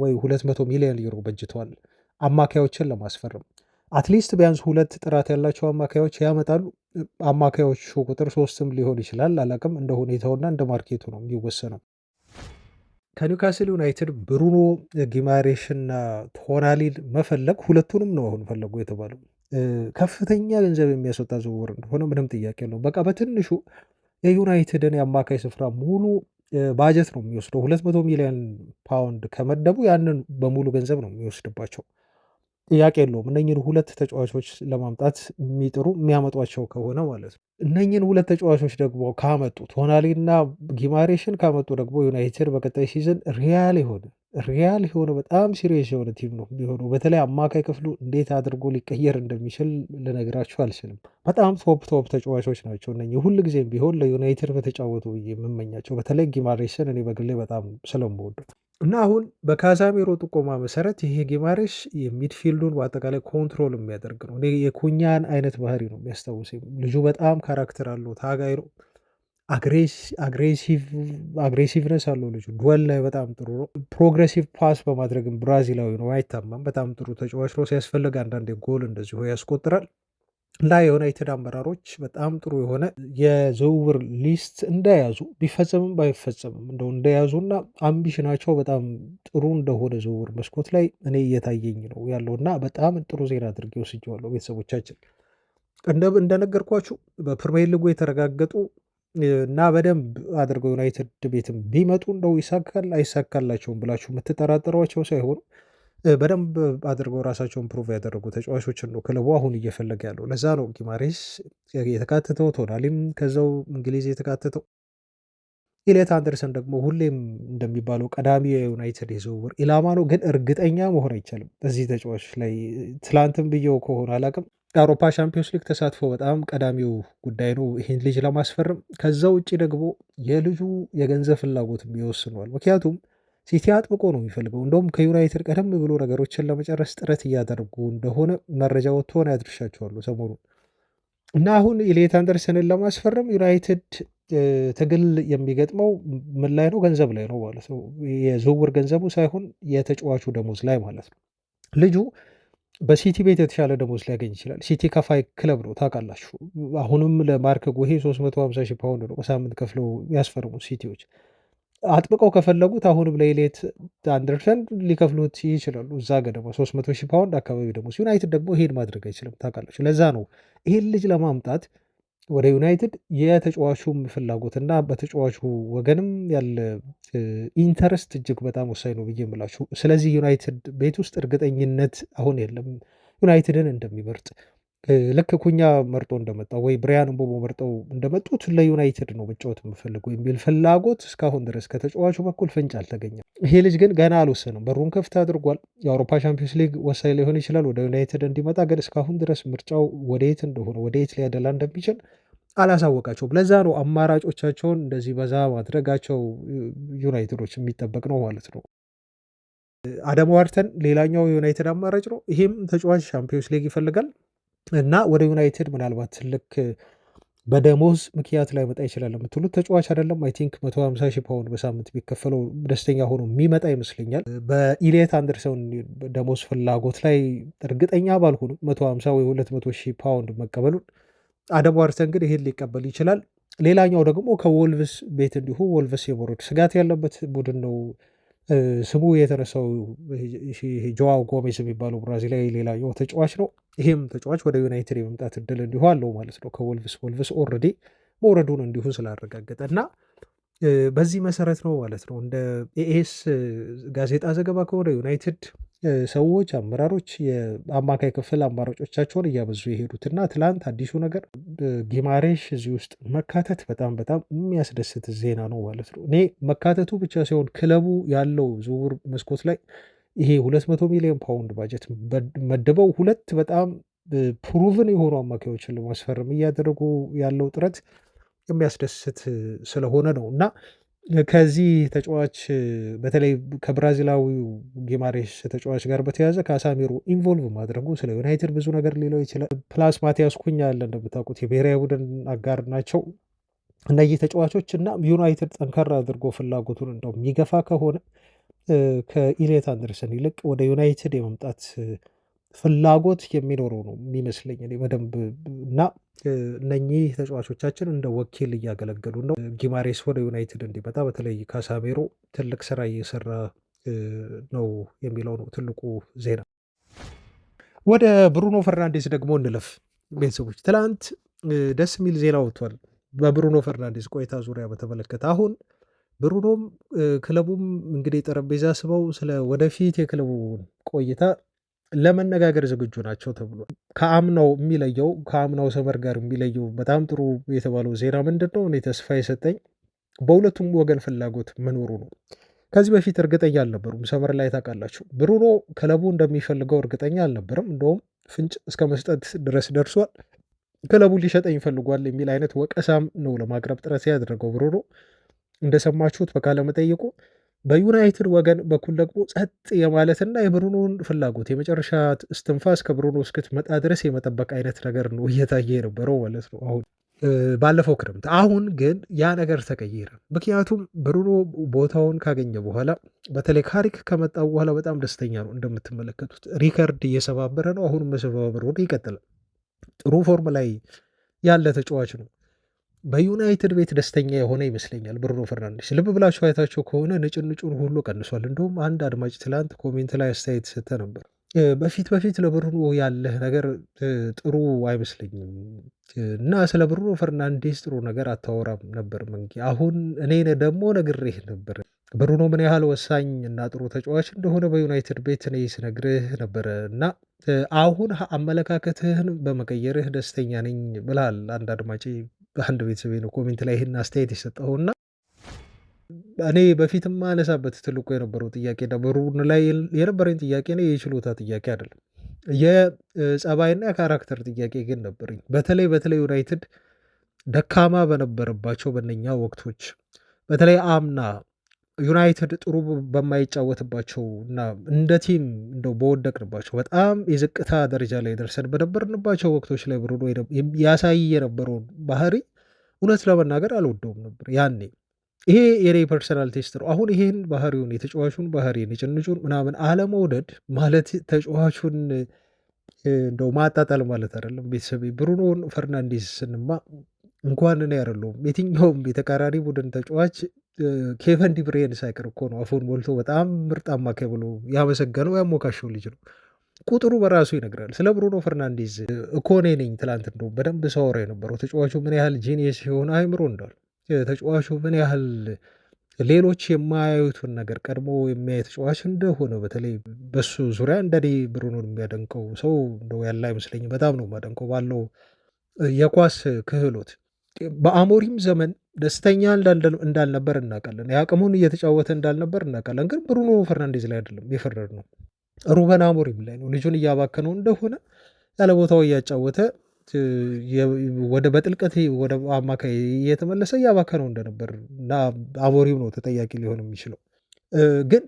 ወይ 200 ሚሊዮን ዩሮ በጅተዋል አማካዮችን ለማስፈረም። አትሊስት ቢያንስ ሁለት ጥራት ያላቸው አማካዮች ያመጣሉ። አማካዮቹ ቁጥር ሶስትም ሊሆን ይችላል፣ አላቅም። እንደ ሁኔታውና እንደ ማርኬቱ ነው የሚወሰነው። ከኒውካስል ዩናይትድ ብሩኖ ጊማሬሽና ቶናሊን መፈለግ ሁለቱንም ነው አሁን ፈለጉ የተባለው። ከፍተኛ ገንዘብ የሚያስወጣ ዝውውር እንደሆነ ምንም ጥያቄ የለውም። በቃ በትንሹ የዩናይትድን የአማካይ ስፍራ ሙሉ ባጀት ነው የሚወስደው። 200 ሚሊዮን ፓውንድ ከመደቡ ያንን በሙሉ ገንዘብ ነው የሚወስድባቸው። ጥያቄ የለውም። እነኝን ሁለት ተጫዋቾች ለማምጣት የሚጥሩ የሚያመጧቸው ከሆነ ማለት ነው። እነኝን ሁለት ተጫዋቾች ደግሞ ካመጡ ቶናሊና ጊማሬሽን ካመጡ ደግሞ ዩናይትድ በቀጣይ ሲዝን ሪያል የሆነ በጣም ሲሪየስ የሆነ ቲም ነው የሚሆነው። በተለይ አማካይ ክፍሉ እንዴት አድርጎ ሊቀየር እንደሚችል ልነግራችሁ አልችልም። በጣም ቶፕ ተጫዋቾች ናቸው እነኝህ። ሁል ጊዜም ቢሆን ለዩናይትድ በተጫወቱ ብዬ የምመኛቸው በተለይ ጊማሬሽን እኔ በግሌ በጣም ስለምወዱ እና አሁን በካዛሜሮ ጥቆማ መሰረት ይሄ ጊማሬሽ የሚድፊልዱን በአጠቃላይ ኮንትሮል የሚያደርግ ነው። እኔ የኩኛን አይነት ባህሪ ነው የሚያስታውሰኝ። ልጁ በጣም ካራክተር አለው፣ ታጋይ ነው፣ አግሬሲቭነስ አለው ልጁ። ዱዌል ላይ በጣም ጥሩ ነው። ፕሮግሬሲቭ ፓስ በማድረግም ብራዚላዊ ነው፣ አይታማም። በጣም ጥሩ ተጫዋች ነው። ሲያስፈልግ አንዳንዴ ጎል እንደዚሁ ያስቆጥራል። እና የዩናይትድ አመራሮች በጣም ጥሩ የሆነ የዝውውር ሊስት እንደያዙ ቢፈጸምም ባይፈጸምም እንደው እንደያዙና አምቢሽናቸው በጣም ጥሩ እንደሆነ ዝውውር መስኮት ላይ እኔ እየታየኝ ነው ያለው እና በጣም ጥሩ ዜና አድርጌ ወስጄዋለሁ። ቤተሰቦቻችን እንደነገርኳችሁ በፕሪሚየር ሊጉ የተረጋገጡ እና በደንብ አድርገው ዩናይትድ ቤትም ቢመጡ እንደው ይሳካል አይሳካላቸውም ብላችሁ የምትጠራጠሯቸው ሳይሆኑ በደንብ አድርገው ራሳቸውን ፕሩቭ ያደረጉ ተጫዋቾችን ነው ክለቡ አሁን እየፈለገ ያለው። ለዛ ነው ጊማሬስ የተካተተው፣ ቶናሊም ከዛው እንግሊዝ የተካተተው። ኢሌት አንደርሰን ደግሞ ሁሌም እንደሚባለው ቀዳሚ የዩናይትድ የዝውውር ኢላማ ነው፣ ግን እርግጠኛ መሆን አይቻልም በዚህ ተጫዋች ላይ። ትላንትም ብየው ከሆነ አላቅም፣ የአውሮፓ ሻምፒዮንስ ሊግ ተሳትፎ በጣም ቀዳሚው ጉዳይ ነው ይህን ልጅ ለማስፈረም። ከዛ ውጭ ደግሞ የልጁ የገንዘብ ፍላጎት ይወስነዋል። ምክንያቱም ሲቲ አጥብቆ ነው የሚፈልገው። እንደውም ከዩናይትድ ቀደም ብሎ ነገሮችን ለመጨረስ ጥረት እያደረጉ እንደሆነ መረጃ ወጥቶ ሆነ ያድርሻቸዋሉ ሰሞኑን። እና አሁን ኢሊየት አንደርሰንን ለማስፈረም ዩናይትድ ትግል የሚገጥመው ምን ላይ ነው? ገንዘብ ላይ ነው ማለት ነው። የዝውውር ገንዘቡ ሳይሆን የተጫዋቹ ደሞዝ ላይ ማለት ነው። ልጁ በሲቲ ቤት የተሻለ ደሞዝ ሊያገኝ ይችላል። ሲቲ ከፋይ ክለብ ነው ታውቃላችሁ። አሁንም ለማርክ ጎሄ 350 ሺህ ፓውንድ ነው በሳምንት ከፍለው ያስፈርሙት ሲቲዎች። አጥብቀው ከፈለጉት አሁንም ለኢሊየት አንደርሰን ሊከፍሉት ይችላሉ። እዛ ገደማ 300 ሺህ ፓውንድ አካባቢ ደሞዝ። ዩናይትድ ደግሞ ይሄን ማድረግ አይችልም ታውቃላችሁ። ለዛ ነው ይሄን ልጅ ለማምጣት ወደ ዩናይትድ የተጫዋቹም ፍላጎትና በተጫዋቹ ወገንም ያለ ኢንተረስት እጅግ በጣም ወሳኝ ነው ብዬ የምላችሁ። ስለዚህ ዩናይትድ ቤት ውስጥ እርግጠኝነት አሁን የለም ዩናይትድን እንደሚመርጥ። ልክ ኩኛ መርጦ እንደመጣው ወይ ብሪያን ምቦሞ መርጠው እንደመጡት ለዩናይትድ ነው መጫወት የምፈልገው የሚል ፍላጎት እስካሁን ድረስ ከተጫዋቹ በኩል ፍንጭ አልተገኘም። ይሄ ልጅ ግን ገና አልወሰንም፣ በሩን ክፍት አድርጓል። የአውሮፓ ሻምፒዮንስ ሊግ ወሳኝ ሊሆን ይችላል ወደ ዩናይትድ እንዲመጣ፣ ግን እስካሁን ድረስ ምርጫው ወደየት እንደሆነ ወደየት ሊያደላ እንደሚችል አላሳወቃቸውም። ለዛ ነው አማራጮቻቸውን እንደዚህ በዛ ማድረጋቸው ዩናይትዶች የሚጠበቅ ነው ማለት ነው። አደም ዋርተን ሌላኛው የዩናይትድ አማራጭ ነው። ይሄም ተጫዋች ሻምፒዮንስ ሊግ ይፈልጋል እና ወደ ዩናይትድ ምናልባት ልክ በደሞዝ ምክንያት ላይ መጣ ይችላል የምትሉት ተጫዋች አይደለም። አይ ቲንክ 150 ሺህ ፓውንድ በሳምንት ቢከፈለው ደስተኛ ሆኖ የሚመጣ ይመስለኛል። በኢሊየት አንደርሰን ደሞዝ ፍላጎት ላይ እርግጠኛ ባልሆንም 150 ወይ 200 ሺህ ፓውንድ መቀበሉን አደም ዋርተን ግን ይሄን ሊቀበል ይችላል። ሌላኛው ደግሞ ከወልቭስ ቤት እንዲሁ ወልቭስ የመውረድ ስጋት ያለበት ቡድን ነው። ስሙ የተነሳው ጆዋው ጎሜዝ የሚባለው ብራዚላዊ ሌላኛው ተጫዋች ነው። ይህም ተጫዋች ወደ ዩናይትድ የመምጣት እድል እንዲሁ አለው ማለት ነው ከወልቭስ ኦልሬዲ መውረዱን እንዲሁ ስላረጋገጠ እና በዚህ መሰረት ነው ማለት ነው። እንደ ኤኤስ ጋዜጣ ዘገባ ከሆነ ዩናይትድ ሰዎች፣ አመራሮች የአማካይ ክፍል አማራጮቻቸውን እያበዙ የሄዱትና ትላንት አዲሱ ነገር ጊማሬሽ እዚህ ውስጥ መካተት በጣም በጣም የሚያስደስት ዜና ነው ማለት ነው። እኔ መካተቱ ብቻ ሲሆን ክለቡ ያለው ዝውውር መስኮት ላይ ይሄ 200 ሚሊዮን ፓውንድ ባጀት መድበው ሁለት በጣም ፕሩቭን የሆኑ አማካዮችን ለማስፈረም እያደረጉ ያለው ጥረት የሚያስደስት ስለሆነ ነው እና ከዚህ ተጫዋች በተለይ ከብራዚላዊው ጊማሬሽ ተጫዋች ጋር በተያያዘ ካሳሜሮ ኢንቮልቭ ማድረጉ ስለ ዩናይትድ ብዙ ነገር ሊለው ይችላል። ፕላስ ማቲያስ ኩኛ አለ እንደምታውቁት የብሔራዊ ቡድን አጋር ናቸው እነዚህ ተጫዋቾች እና ዩናይትድ ጠንከር አድርጎ ፍላጎቱን እንደው የሚገፋ ከሆነ ከኢሌት አንደርሰን ይልቅ ወደ ዩናይትድ የመምጣት ፍላጎት የሚኖረው ነው የሚመስለኝ እኔ በደንብ እና እነኚህ ተጫዋቾቻችን እንደ ወኪል እያገለገሉ ነው። ጊማሬስ ወደ ዩናይትድ እንዲመጣ በተለይ ካሳሜሮ ትልቅ ስራ እየሰራ ነው የሚለው ነው ትልቁ ዜና። ወደ ብሩኖ ፈርናንዴስ ደግሞ እንለፍ ቤተሰቦች። ትላንት ደስ የሚል ዜና ወጥቷል በብሩኖ ፈርናንዴስ ቆይታ ዙሪያ በተመለከተ። አሁን ብሩኖም ክለቡም እንግዲህ ጠረጴዛ ስበው ስለ ወደፊት የክለቡ ቆይታ ለመነጋገር ዝግጁ ናቸው ተብሏል። ከአምናው ሰመር ጋር የሚለየው በጣም ጥሩ የተባለው ዜና ምንድን ነው? እኔ ተስፋ የሰጠኝ በሁለቱም ወገን ፍላጎት መኖሩ ነው። ከዚህ በፊት እርግጠኛ አልነበሩም። ሰመር ላይ ታውቃላችሁ ብሩኖ ክለቡ እንደሚፈልገው እርግጠኛ አልነበረም። እንደውም ፍንጭ እስከ መስጠት ድረስ ደርሷል። ክለቡ ሊሸጠኝ ይፈልጓል የሚል አይነት ወቀሳም ነው ለማቅረብ ጥረት ያደረገው ብሩኖ እንደሰማችሁት በቃለ መጠይቁ። በዩናይትድ ወገን በኩል ደግሞ ጸጥ የማለትና የብሩኖን ፍላጎት የመጨረሻ እስትንፋስ ከብሩኖ እስክትመጣ ድረስ የመጠበቅ አይነት ነገር ነው እየታየ የነበረው ማለት ነው አሁን ባለፈው ክረምት። አሁን ግን ያ ነገር ተቀየረ። ምክንያቱም ብሩኖ ቦታውን ካገኘ በኋላ በተለይ ካሪክ ከመጣው በኋላ በጣም ደስተኛ ነው። እንደምትመለከቱት ሪከርድ እየሰባበረ ነው። አሁንም መሰባበሩ ይቀጥላል። ጥሩ ፎርም ላይ ያለ ተጫዋች ነው። በዩናይትድ ቤት ደስተኛ የሆነ ይመስለኛል ብሩኖ ፈርናንዴስ። ልብ ብላችሁ አይታችሁ ከሆነ ንጭንጩን ሁሉ ቀንሷል። እንደውም አንድ አድማጭ ትላንት ኮሜንት ላይ አስተያየት ሰጠ ነበር። በፊት ለብሩኖ ያለህ ነገር ጥሩ አይመስለኝም እና ስለ ብሩኖ ፈርናንዴስ ጥሩ ነገር አታወራም ነበር መንጌ። አሁን እኔ ደግሞ ነግሬህ ነበር ብሩኖ ምን ያህል ወሳኝ እና ጥሩ ተጫዋች እንደሆነ በዩናይትድ ቤት እኔ ስነግርህ ነበረ እና አሁን አመለካከትህን በመቀየርህ ደስተኛ ነኝ ብልሃል። አንድ አድማጭ አንድ ቤተሰቤ ነው ኮሜንት ላይ ይህን አስተያየት የሰጠውና እኔ በፊትም ማነሳበት ትልቁ የነበረው ጥያቄ ብሩኖ ላይ የነበረኝ ጥያቄ ነው የችሎታ ጥያቄ አይደለም፣ የጸባይና የካራክተር ጥያቄ ግን ነበረኝ። በተለይ ዩናይትድ ደካማ በነበረባቸው በነኛ ወቅቶች በተለይ አምና ዩናይትድ ጥሩ በማይጫወትባቸው እና እንደ ቲም እንደው በወደቅንባቸው በጣም የዝቅታ ደረጃ ላይ ደርሰን በነበርንባቸው ወቅቶች ላይ ብሩኖ ያሳይ የነበረውን ባህሪ እውነት ለመናገር አልወደውም ነበር ያኔ። ይሄ የኔ ፐርሰናል ቴስት ነው። አሁን ይሄን ባህሪውን የተጫዋቹን ባህሪ ንጭንጩን ምናምን አለመውደድ ማለት ተጫዋቹን እንደው ማጣጣል ማለት አይደለም። ቤተሰብ ብሩኖን ፈርናንዴስ ስንማ እንኳን እኔ አይደለሁም የትኛውም የተቃራኒ ቡድን ተጫዋች ኬቨን ዲብሬን ሳይቀር እኮ ነው አፉን ሞልቶ በጣም ምርጥ አማካይ ብሎ ያመሰገነው ያሞካሸው ልጅ ነው። ቁጥሩ በራሱ ይነግራል። ስለ ብሩኖ ፈርናንዴዝ እኮ እኔ ነኝ ትላንት እንደው በደንብ ሳወራ የነበረው ተጫዋቹ ምን ያህል ጂኒየስ የሆነ አይምሮ እንዳሉ፣ ተጫዋቹ ምን ያህል ሌሎች የማያዩትን ነገር ቀድሞ የሚያይ ተጫዋች እንደሆነ በተለይ በሱ ዙሪያ እንደኔ ብሩኖን የሚያደንቀው ሰው እንደው ያለ አይመስለኝም። በጣም ነው የማደንቀው ባለው የኳስ ክህሎት። በአሞሪም ዘመን ደስተኛ እንዳልነበር እናውቃለን። የአቅሙን እየተጫወተ እንዳልነበር እናውቃለን። ግን ብሩኖ ፈርናንዴዝ ላይ አይደለም የፈረድ ነው፣ ሩበን አሞሪም ላይ ነው። ልጁን እያባከነው እንደሆነ ያለ ቦታው እያጫወተ ወደ በጥልቀት ወደ አማካይ እየተመለሰ እያባከነው እንደነበር እና አሞሪም ነው ተጠያቂ ሊሆን የሚችለው። ግን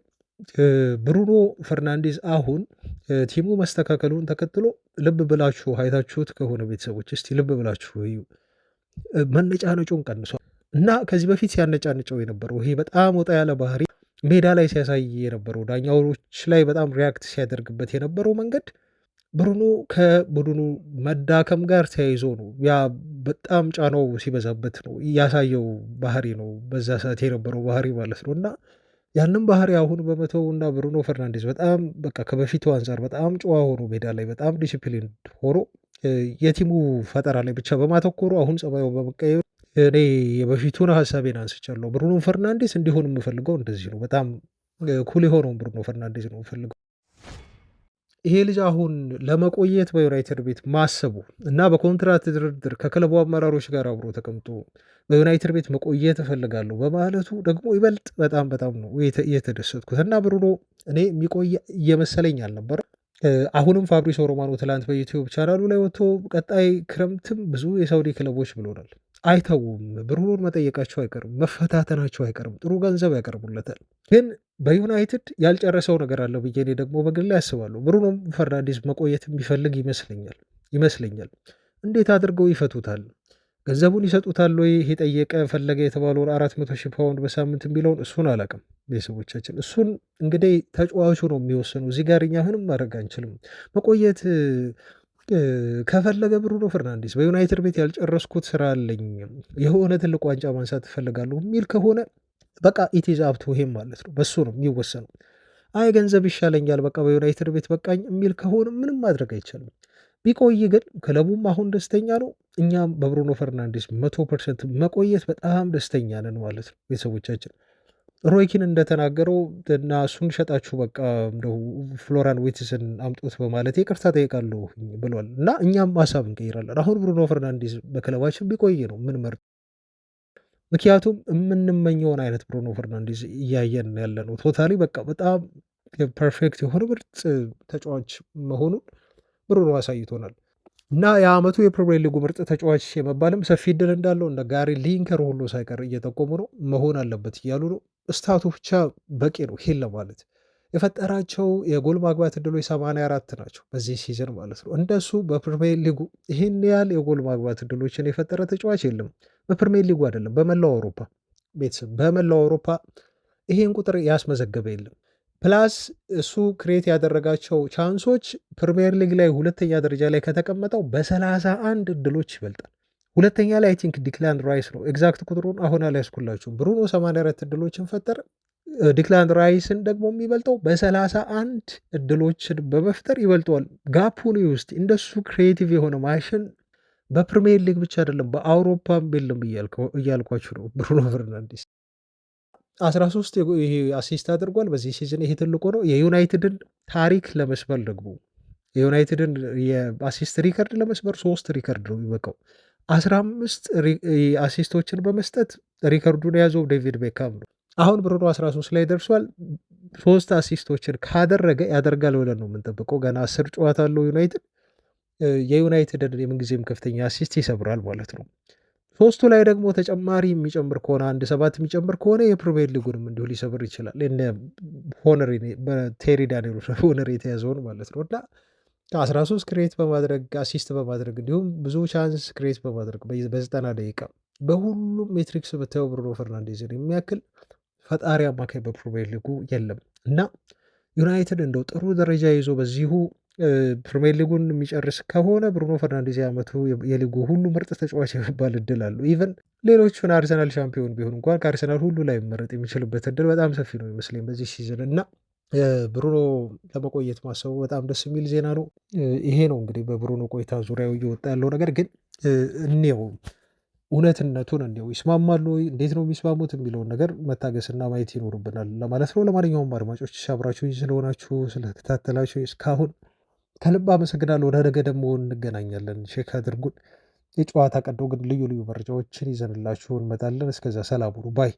ብሩኖ ፈርናንዴዝ አሁን ቲሙ መስተካከሉን ተከትሎ ልብ ብላችሁ አይታችሁት ከሆነ ቤተሰቦች እስቲ ልብ ብላችሁ እዩ፣ መነጫነጩን ቀንሷል እና ከዚህ በፊት ሲያነጫንጨው የነበረው ይሄ በጣም ወጣ ያለ ባህሪ ሜዳ ላይ ሲያሳይ የነበረው ዳኛዎች ላይ በጣም ሪያክት ሲያደርግበት የነበረው መንገድ ብሩኖ ከቡድኑ መዳከም ጋር ተያይዞ ነው። ያ በጣም ጫናው ሲበዛበት ነው ያሳየው ባህሪ ነው በዛ ሰዓት የነበረው ባህሪ ማለት ነው እና ያንም ባህሪ አሁን በመተው እና ብሩኖ ፈርናንዴዝ በጣም በቃ ከበፊቱ አንጻር በጣም ጨዋ ሆኖ ሜዳ ላይ በጣም ዲሲፕሊን ሆኖ የቲሙ ፈጠራ ላይ ብቻ በማተኮሩ አሁን ጸባዩ በመቀየሩ እኔ የበፊቱን ሀሳቤን አንስቻለሁ። ብሩኖ ፈርናንዴዝ እንዲሆን የምፈልገው እንደዚህ ነው። በጣም ኩል የሆነውን ብሩኖ ፈርናንዴዝ ነው የምፈልገው። ይሄ ልጅ አሁን ለመቆየት በዩናይትድ ቤት ማሰቡ እና በኮንትራት ድርድር ከክለቡ አመራሮች ጋር አብሮ ተቀምጦ በዩናይትድ ቤት መቆየት እፈልጋለሁ በማለቱ ደግሞ ይበልጥ በጣም ነው የተደሰትኩት እና ብሩኖ እኔ የሚቆይ እየመሰለኝ አልነበረ። አሁንም ፋብሪሶ ሮማኖ ትላንት በዩቲዩብ ቻናሉ ላይ ወጥቶ ቀጣይ ክረምትም ብዙ የሳውዲ ክለቦች ብሎናል። አይተውም። ብሩኖን መጠየቃቸው አይቀርም፣ መፈታተናቸው አይቀርም፣ ጥሩ ገንዘብ ያቀርቡለታል። ግን በዩናይትድ ያልጨረሰው ነገር አለ ብዬ እኔ ደግሞ በግሌ ያስባለሁ። ብሩኖም ፈርናንዴዝ መቆየት የሚፈልግ ይመስለኛል። እንዴት አድርገው ይፈቱታል? ገንዘቡን ይሰጡታል ወይ? ይሄ ጠየቀ ፈለገ የተባለውን 400,000 ፓውንድ በሳምንት የሚለውን እሱን አላውቅም። ቤተሰቦቻችን እሱን እንግዲህ ተጫዋቹ ነው የሚወስኑ። እዚህ ጋር እኛ ምንም ማድረግ አንችልም። መቆየት ከፈለገ ብሩኖ ፈርናንዴዝ በዩናይትድ ቤት ያልጨረስኩት ስራ አለኝ፣ የሆነ ትልቅ ዋንጫ ማንሳት እፈልጋለሁ የሚል ከሆነ በቃ ኢቲዝ አፕቱ ይሄም ማለት ነው፣ በሱ ነው የሚወሰነው። አይ ገንዘብ ይሻለኛል በቃ በዩናይትድ ቤት በቃኝ የሚል ከሆነ ምንም ማድረግ አይቻልም። ቢቆይ ግን ክለቡም አሁን ደስተኛ ነው፣ እኛም በብሩኖ ፈርናንዴዝ 100% መቆየት በጣም ደስተኛ ነን ማለት ነው። ቤተሰቦቻችን ሮይኪን እንደተናገረው እና እሱን ሸጣችሁ በቃ እንደው ፍሎራን ዊትስን አምጦት በማለት ይቅርታ ጠይቃለሁ ብሏል። እና እኛም ሀሳብ እንቀይራለን። አሁን ብሩኖ ፈርናንዴዝ በክለባችን ቢቆይ ነው ምን መርጥ፣ ምክንያቱም የምንመኘውን አይነት ብሩኖ ፈርናንዴዝ እያየን ያለ ነው። ቶታሊ በቃ በጣም ፐርፌክት የሆነ ምርጥ ተጫዋች መሆኑን ብሩኖ አሳይቶናል። እና የአመቱ የፕሪሚየር ሊጉ ምርጥ ተጫዋች የመባልም ሰፊ እድል እንዳለው እንደ ጋሪ ሊንከር ሁሉ ሳይቀር እየጠቆሙ ነው። መሆን አለበት እያሉ ነው። ስታቱ ብቻ በቂ ነው ይሄን ለማለት። የፈጠራቸው የጎል ማግባት እድሎች 84 ናቸው በዚህ ሲዝን ማለት ነው። እንደሱ በፕሪሚየር ሊጉ ይህን ያህል የጎል ማግባት እድሎችን የፈጠረ ተጫዋች የለም። በፕሪሚየር ሊጉ አይደለም፣ በመላው አውሮፓ ቤተሰብ፣ በመላው አውሮፓ ይሄን ቁጥር ያስመዘገበ የለም። ፕላስ እሱ ክሬት ያደረጋቸው ቻንሶች ፕሪሚየር ሊግ ላይ ሁለተኛ ደረጃ ላይ ከተቀመጠው በ31 እድሎች ይበልጣል። ሁለተኛ ላይ አይ ቲንክ ዲክላን ራይስ ነው። ኤግዛክት ቁጥሩን አሁን አልያዝኩላችሁም። ብሩኖ 84 እድሎችን ፈጠረ። ዲክላን ራይስን ደግሞ የሚበልጠው በ31 እድሎችን በመፍጠር ይበልጠዋል። ጋፑን ውስጥ እንደሱ ክሪኤቲቭ የሆነ ማሽን በፕሪሚየር ሊግ ብቻ አይደለም በአውሮፓም የለም እያልኳችሁ ነው። ብሩኖ ፈርናንዴዝ 13 ይሄ አሲስት አድርጓል በዚህ ሲዝን። ይሄ ትልቁ ነው። የዩናይትድን ታሪክ ለመስበር ደግሞ የዩናይትድን የአሲስት ሪከርድ ለመስበር 3 ሪከርድ ነው የሚበቃው። 15 አሲስቶችን በመስጠት ሪከርዱን የያዘው ዴቪድ ቤካም ነው። አሁን ብሩኖ 13 ላይ ደርሷል። 3 አሲስቶችን ካደረገ ያደርጋል ብለን ነው የምንጠብቀው። ገና 10 ጨዋታ አለው ዩናይትድ። የዩናይትድን የምንጊዜም ከፍተኛ አሲስት ይሰብራል ማለት ነው። 3ቱ ላይ ደግሞ ተጨማሪ የሚጨምር ከሆነ 1-7 የሚጨምር ከሆነ የፕሪሚየር ሊጉንም እንዲሁ ሊሰብር ይችላል። ሆነሪ በቴሪ ዳንኤል ሆነሪ የተያዘውን ማለት ነው። እና 13 ክሬት በማድረግ አሲስት በማድረግ እንዲሁም ብዙ ቻንስ ክሬት በማድረግ በ90 ደቂቃ በሁሉም ሜትሪክስ ብታየው ብሩኖ ፈርናንዴዝን የሚያክል ፈጣሪ አማካይ በፕሪሚየር ሊጉ የለም። እና ዩናይትድ እንደው ጥሩ ደረጃ ይዞ በዚሁ ፕሪሚየር ሊጉን የሚጨርስ ከሆነ ብሩኖ ፈርናንዴዝ የዓመቱ የሊጉ ሁሉ ምርጥ ተጫዋች የሚባል እድል አለው። ኢቨን ሌሎቹን አርሰናል ሻምፒዮን ቢሆን እንኳን ከአርሰናል ሁሉ ላይ መረጥ የሚችልበት እድል በጣም ሰፊ ነው ይመስለኝ በዚህ ሲዝን። እና ብሩኖ ለመቆየት ማሰቡ በጣም ደስ የሚል ዜና ነው። ይሄ ነው እንግዲህ በብሩኖ ቆይታ ዙሪያው እየወጣ ያለው ነገር። ግን እኔው እውነትነቱን እንዲው ይስማማሉ ወይ እንዴት ነው የሚስማሙት የሚለውን ነገር መታገስና ማየት ይኖርብናል ለማለት ነው። ለማንኛውም አድማጮች አብራችሁ ስለሆናችሁ ስለተከታተላችሁ እስካሁን ከልብ አመሰግናለሁ። ወደ ነገ ደግሞ እንገናኛለን። ቼክ አድርጉን። የጨዋታ ቀዶ ግን ልዩ ልዩ መረጃዎችን ይዘንላችሁ እንመጣለን። እስከዛ ሰላም ሁኑ ባይ